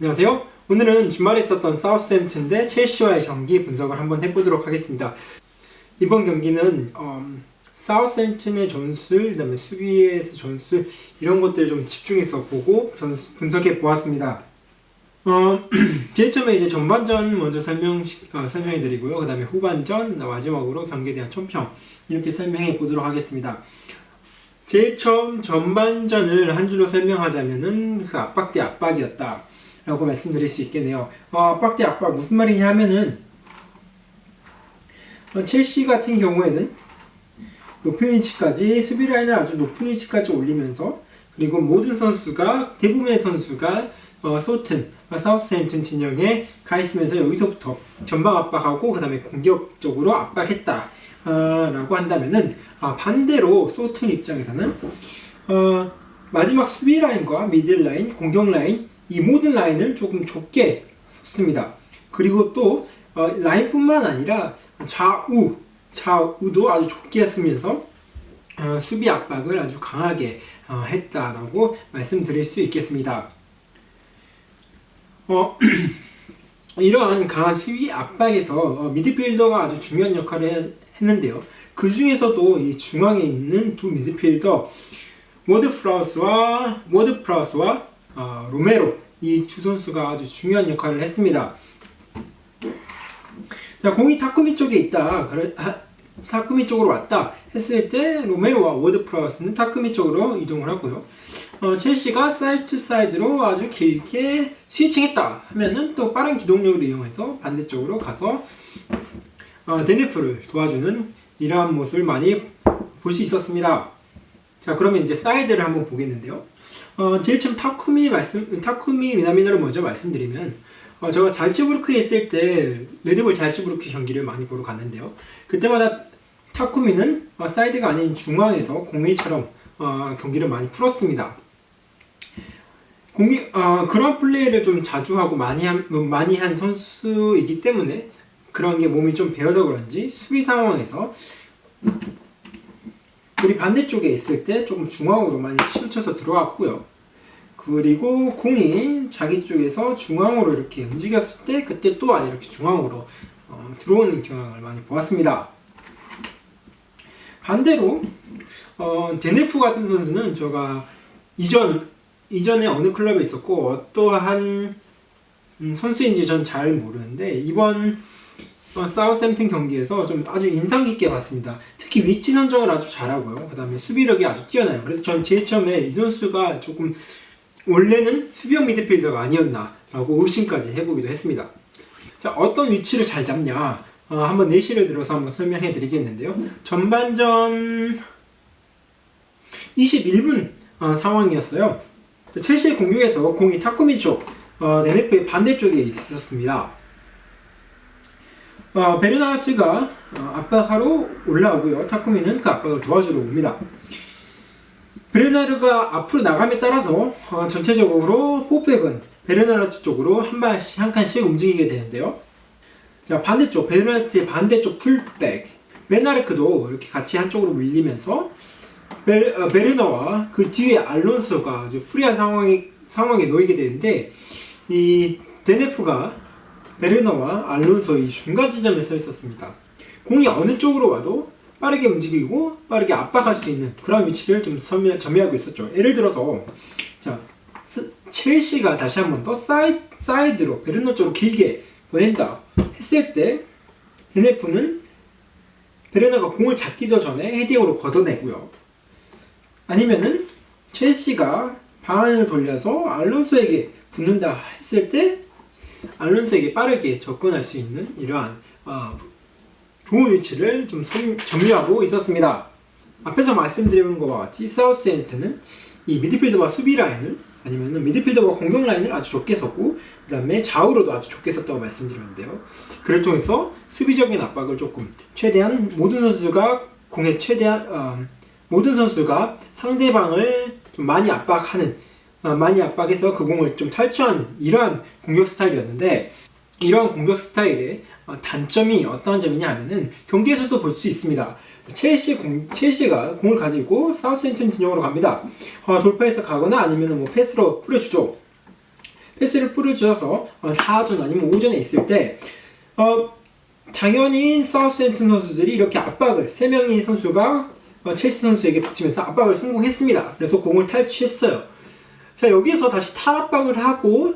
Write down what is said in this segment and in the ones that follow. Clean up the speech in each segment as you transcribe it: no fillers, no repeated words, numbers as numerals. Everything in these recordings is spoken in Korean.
안녕하세요. 오늘은 주말에 있었던 사우스햄튼 대 첼시와의 경기 분석을 한번 해보도록 하겠습니다. 이번 경기는 사우스햄튼의 전술, 그다음에 수비에서 전술 이런 것들을 좀 집중해서 보고 분석해 보았습니다. 제일 처음에 이제 전반전 먼저 설명해 드리고요. 그 다음에 후반전, 마지막으로 경기에 대한 총평 이렇게 설명해 보도록 하겠습니다. 제일 처음 전반전을 한 줄로 설명하자면은 그 압박 대 압박이었다 라고 말씀드릴 수 있겠네요. 압박 대 압박 무슨 말이냐 하면은 첼시 같은 경우에는 높은 위치까지 수비 라인을 아주 높은 위치까지 올리면서 그리고 모든 선수가 대부분의 선수가 소튼 사우스햄튼 진영에 가 있으면서 여기서부터 전방 압박하고 그 다음에 공격적으로 압박했다 라고 한다면은 반대로 소튼 입장에서는 마지막 수비 라인과 미들 라인, 공격 라인 이 모든 라인을 조금 좁게 섰습니다. 그리고 또 라인뿐만 아니라 좌우도 아주 좁게 쓰면서 수비 압박을 아주 강하게 했다라고 말씀드릴 수 있겠습니다. 이러한 강한 수비 압박에서 미드필더가 아주 중요한 역할을 했는데요. 그 중에서도 이 중앙에 있는 두 미드필더 워드프라우스와 로메로 이 두 선수가 아주 중요한 역할을 했습니다. 자, 공이 타쿠미 쪽에 있다. 타쿠미 쪽으로 왔다 했을 때 로메로와 워드프라우스는 타쿠미 쪽으로 이동을 하고요. 첼시가 사이드 투 사이드로 아주 길게 스위칭했다 하면은 또 빠른 기동력을 이용해서 반대쪽으로 가서 데네프를 도와주는 이러한 모습을 많이 볼 수 있었습니다. 자, 그러면 이제 사이드를 한번 보겠는데요. 제일 처음 타쿠미 미나미노를 먼저 말씀드리면 제가 잘츠부르크에 있을 때 레드불 잘츠부르크 경기를 많이 보러 갔는데요. 그때마다 타쿠미는 사이드가 아닌 중앙에서 공일처럼 경기를 많이 풀었습니다. 그런 플레이를 좀 자주 하고 많이 한 선수이기 때문에 그런 게 몸이 좀 배어서 그런지 수비 상황에서 우리 반대쪽에 있을 때 조금 중앙으로 많이 치우쳐서 들어왔고요. 그리고 공이 자기 쪽에서 중앙으로 이렇게 움직였을 때 그때 또한 이렇게 중앙으로 들어오는 경향을 많이 보았습니다. 반대로 데네프 같은 선수는 제가 이전에 어느 클럽에 있었고 어떠한 선수인지 전 잘 모르는데 이번 사우스햄튼 경기에서 좀 아주 인상 깊게 봤습니다. 특히 위치 선정을 아주 잘하고요. 그 다음에 수비력이 아주 뛰어나요. 그래서 전 제일 처음에 이 선수가 조금 원래는 수비형 미드필더가 아니었나 라고 의심까지 해보기도 했습니다. 자, 어떤 위치를 잘 잡냐 한번 예시를 들어서 한번 설명해 드리겠는데요. 전반전 21분 상황이었어요. 첼시의 공격에서 공이 타쿠미 쪽 네네프의 반대쪽에 있었습니다. 베르나르츠가 압박하러 올라오고요. 타쿠미는 그 압박을 도와주러 옵니다. 베르나르가 앞으로 나감에 따라서 전체적으로 포백은 베르나르츠 쪽으로 한 칸씩 움직이게 되는데요. 자, 반대쪽 베르나르츠의 반대쪽 풀백 베나르크도 이렇게 같이 한쪽으로 밀리면서 베르너와 그 뒤에 알론소가 아주 프리한 상황에 놓이게 되는데 이 데네프가 베르너와 알론소 이 중간 지점에 서 있었습니다. 공이 어느 쪽으로 와도 빠르게 움직이고 빠르게 압박할 수 있는 그런 위치를 좀 점유하고 있었죠. 예를 들어서 자, 첼시가 다시 한번 더 사이드로 베르너 쪽으로 길게 보낸다 했을 때 데네프는 베르너가 공을 잡기도 전에 헤딩으로 걷어내고요. 아니면은 첼시가 방안을 돌려서 알론소에게 붙는다 했을 때 알론소에게 빠르게 접근할 수 있는 이러한 좋은 위치를 좀 점유하고 있었습니다. 앞에서 말씀드린 것과 같이 사우스햄튼은 이 미드필더와 수비 라인을 아니면 미드필더와 공격 라인을 아주 좁게 섰고 그 다음에 좌우로도 아주 좁게 섰다고 말씀드렸는데요. 그를 통해서 수비적인 압박을 조금 최대한 모든 선수가 상대방을 좀 많이 압박해서 그 공을 좀 탈취하는 이러한 공격 스타일이었는데 이러한 공격 스타일의 단점이 어떤 점이냐 하면은 경기에서도 볼 수 있습니다. 첼시가 공을 가지고 사우스햄튼 진영으로 갑니다. 돌파해서 가거나 아니면 패스로 뿌려주죠. 패스를 뿌려줘서 4전 아니면 5전에 있을 때 당연히 사우스햄튼 선수들이 이렇게 압박을 3명의 선수가 첼시 선수에게 붙이면서 압박을 성공했습니다. 그래서 공을 탈취했어요. 자, 여기서 다시 탈압박을 하고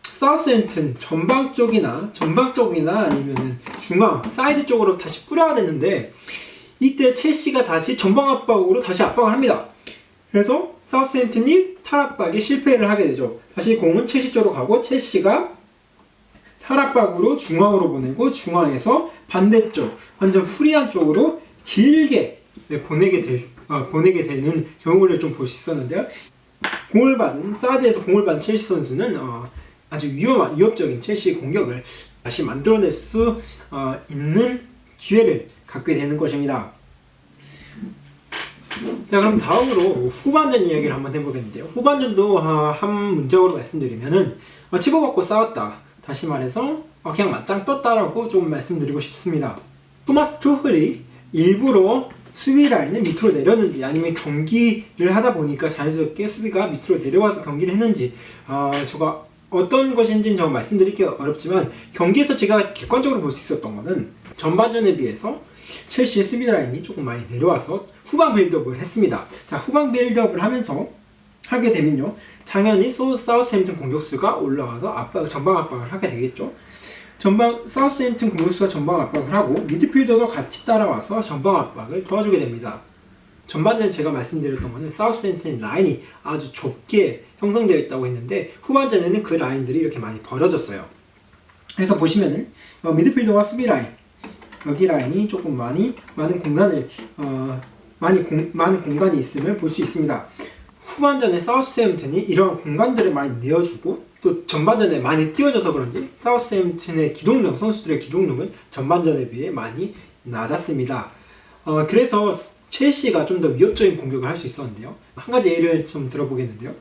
사우스햄튼 전방 쪽이나 아니면은 중앙 사이드 쪽으로 다시 뿌려야 되는데 이때 첼시가 다시 전방 압박으로 다시 압박을 합니다. 그래서 사우스햄튼이 탈압박에 실패를 하게 되죠. 다시 공은 첼시 쪽으로 가고 첼시가 탈압박으로 중앙으로 보내고 중앙에서 반대쪽 완전 프리한 쪽으로 길게 보내게 되는 경우를 좀 볼 수 있었는데요. 사이드에서 공을 받은 첼시 선수는 아주 위협적인 첼시의 공격을 다시 만들어낼 수 있는 기회를 갖게 되는 것입니다. 자, 그럼 다음으로 후반전 이야기를 한번 해보겠는데요. 후반전도 한 문장으로 말씀드리면은 치고받고 싸웠다. 다시 말해서 그냥 맞짱 떴다라고 좀 말씀드리고 싶습니다. 토마스 투흐리 일부러 수비 라인을 밑으로 내렸는지 아니면 경기를 하다 보니까 자연스럽게 수비가 밑으로 내려와서 경기를 했는지 제가 어떤 것인지는 저 말씀드리기 어렵지만 경기에서 제가 객관적으로 볼 수 있었던 거는 전반전에 비해서 첼시의 수비 라인이 조금 많이 내려와서 후방 빌드업을 했습니다. 자, 후방 빌드업을 하게 되면요, 당연히 사우스햄튼 공격수가 올라와서 전방 압박을 하게 되겠죠. 사우스햄튼 공격수가 전방 압박을 하고 미드필더가 같이 따라와서 전방 압박을 도와주게 됩니다. 전반전에 제가 말씀드렸던 거는 사우스햄튼 라인이 아주 좁게 형성되어 있다고 했는데 후반전에는 그 라인들이 이렇게 많이 벌어졌어요. 그래서 보시면은 미드필더와 수비 라인, 여기 라인이 조금 많은 공간이 있음을 볼 수 있습니다. 후반전에 사우스햄튼이 이런 공간들을 많이 내어주고 또 전반전에 많이 띄워져서 그런지 사우스햄튼의 선수들의 기동력은 전반전에 비해 많이 낮았습니다. 그래서 첼시가 좀 더 위협적인 공격을 할 수 있었는데요. 한 가지 예를 좀 들어보겠는데요.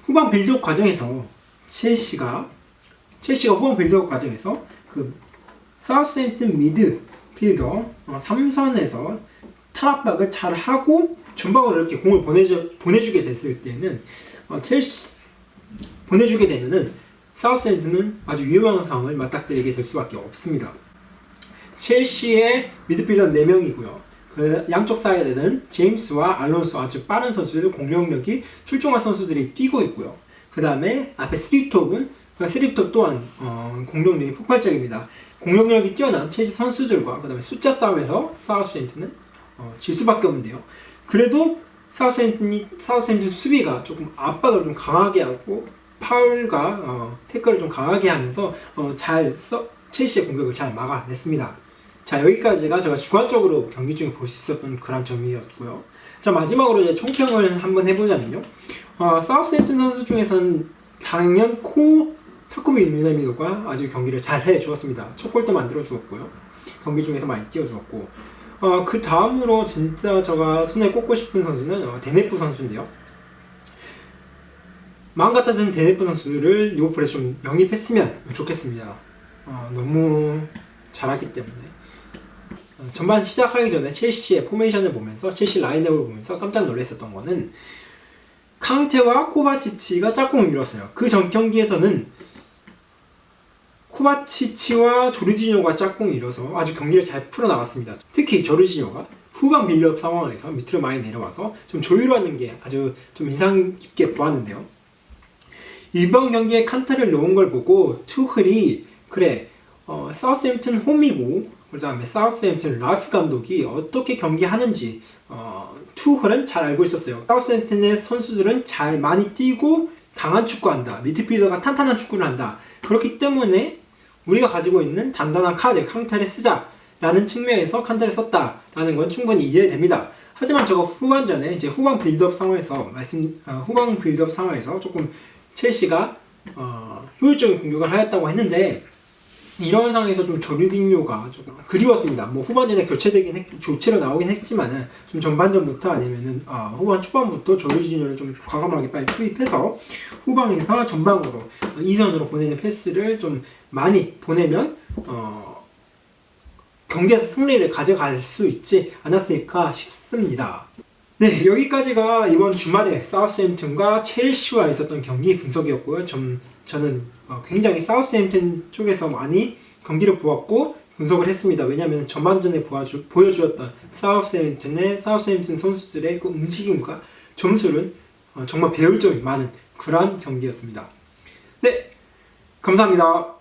후방 빌드업 과정에서 첼시가 후방 빌드업 과정에서 그 사우스햄튼 미드필더 3선에서 탈압박을 잘 하고 전방으로 이렇게 공을 보내주게 됐을 때는 보내주게 되면은 사우스햄튼은 아주 위험한 상황을 맞닥뜨리게 될 수밖에 없습니다. 첼시의 미드필더 4명이고요. 그 양쪽 사이드는 제임스와 알론소 아주 빠른 선수들, 공격력이 출중한 선수들이 뛰고 있고요. 그 다음에 앞에 스립톱 또한 공격력이 폭발적입니다. 공격력이 뛰어난 첼시 선수들과 그 다음에 숫자 싸움에서 사우스햄튼은 질 수밖에 없는데요. 그래도 사우스햄튼 수비가 조금 압박을 좀 강하게 하고 파울과 태클을 좀 강하게 하면서 첼시의 공격을 잘 막아냈습니다. 자, 여기까지가 제가 주관적으로 경기 중에 볼 수 있었던 그런 점이었고요. 자, 마지막으로 이제 총평을 한번 해보자면요. 사우스햄튼 선수 중에서는 작년 타쿠미 미나미노가 아주 경기를 잘 해주었습니다. 첫 골도 만들어 주었고요. 경기 중에서 많이 띄워주었고, 그 다음으로 진짜 제가 손에 꼽고 싶은 선수는 데네프 선수인데요. 마음 같아서는 데네프 선수를 리버풀에서 좀 영입했으면 좋겠습니다. 너무 잘하기 때문에. 전반 시작하기 전에 첼시의 포메이션을 보면서 첼시 라인업을 보면서 깜짝 놀랐었던 거는 캉테와 코바치치가 짝꿍을 이뤘어요. 그 전 경기에서는 코바치치와 조르지뇨가 짝꿍을 이뤄서 아주 경기를 잘 풀어나갔습니다. 특히 조르지뇨가 후방 빌드업 상황에서 밑으로 많이 내려와서 좀 조율하는 게 아주 좀 인상 깊게 보았는데요. 이번 경기에 칸테를 넣은 걸 보고 투흐리 사우스햄튼 홈이고 그 다음에 사우스햄튼 라프 감독이 어떻게 경기하는지 투흐는 잘 알고 있었어요. 사우스햄튼의 선수들은 잘 많이 뛰고 강한 축구한다. 미드필더가 탄탄한 축구를 한다. 그렇기 때문에 우리가 가지고 있는 단단한 카드 칸테를 쓰자라는 측면에서 칸테를 썼다라는 건 충분히 이해됩니다. 하지만 제가 후반전에 이제 후방 빌드업 상황에서 조금 첼시가 효율적인 공격을 하였다고 했는데 이런 상황에서 좀 조르디뇨가 조금 그리웠습니다. 뭐 후반전에 교체로 나오긴 했지만은 좀 전반전부터 아니면은 후반 초반부터 조르디뇨를 좀 과감하게 빨리 투입해서 후방에서 전방으로 이선으로 보내는 패스를 좀 많이 보내면 경기에서 승리를 가져갈 수 있지 않았을까 싶습니다. 네, 여기까지가 이번 주말에 사우스햄튼과 첼시와 있었던 경기 분석이었고요. 저는 굉장히 사우스햄튼 쪽에서 많이 경기를 보았고 분석을 했습니다. 왜냐하면 전반전에 보여주었던 사우스햄튼 선수들의 그 움직임과 점수는 정말 배울 점이 많은 그러한 경기였습니다. 네, 감사합니다.